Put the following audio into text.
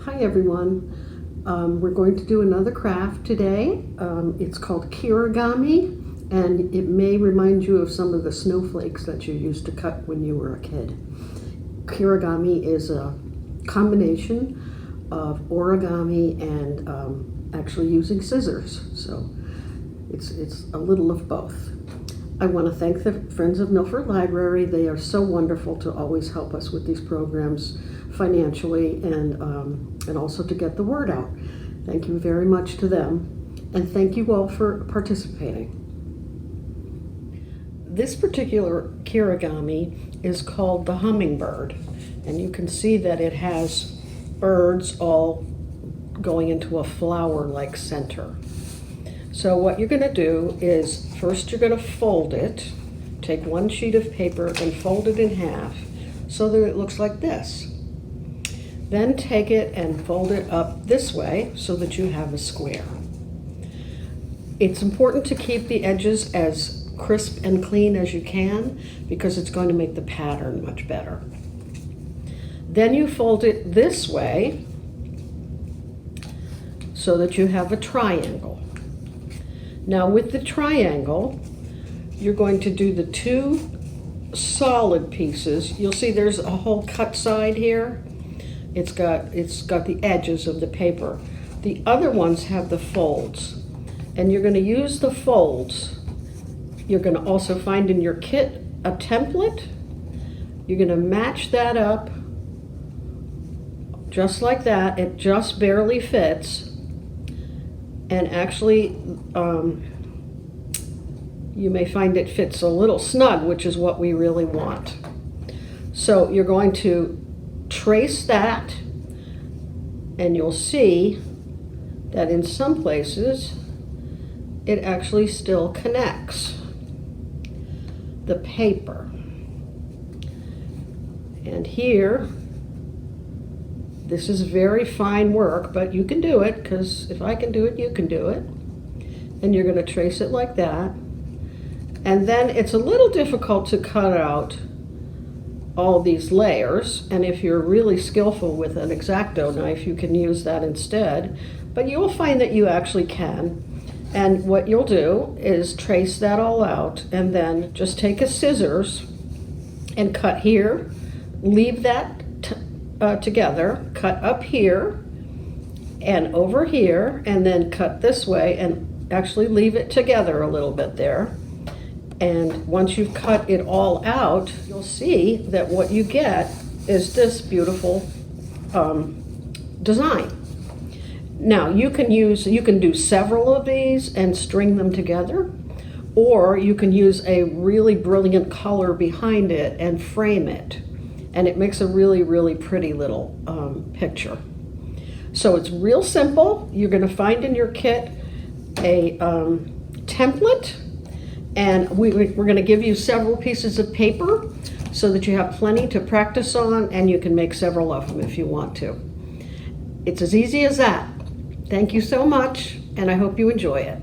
Hi everyone. We're going to do another craft today. It's called kirigami, and it may remind you of some of the snowflakes that you used to cut when you were a kid. Kirigami is a combination of origami and actually using scissors, so it's a little of both. I want to thank the Friends of Milford Library. They are so wonderful to always help us with these programs financially and also to get the word out. Thank you very much to them, and thank you all for participating. This particular kirigami is called the hummingbird, and you can see that it has birds all going into a flower-like center. So what you're going to do is, first you're going to fold it, take one sheet of paper and fold it in half so that it looks like this. Then take it and fold it up this way so that you have a square. It's important to keep the edges as crisp and clean as you can because it's going to make the pattern much better. Then you fold it this way so that you have a triangle. Now with the triangle, you're going to do the two solid pieces. You'll see there's a whole cut side here. It's got the edges of the paper. The other ones have the folds, and you're going to use the folds. You're going to also find in your kit a template. You're going to match that up just like that. It just barely fits. And actually, you may find it fits a little snug, which is what we really want. So you're going to trace that, and you'll see that in some places, it actually still connects the paper. And here, this is very fine work, but you can do it, because if I can do it, you can do it. And you're going to trace it like that. And then it's a little difficult to cut out all these layers, and if you're really skillful with an X-Acto knife, you can use that instead. But you'll find that you actually can. And what you'll do is trace that all out, and then just take a scissors and cut here, leave that together, cut up here and over here, and then cut this way and actually leave it together a little bit there. And once you've cut it all out, you'll see that what you get is this beautiful design. Now you can do several of these and string them together, or you can use a really brilliant color behind it and frame it. And it makes a really, really pretty little picture. So it's real simple. You're going to find in your kit a template, and we're going to give you several pieces of paper so that you have plenty to practice on, and you can make several of them if you want to. It's as easy as that. Thank you so much, and I hope you enjoy it.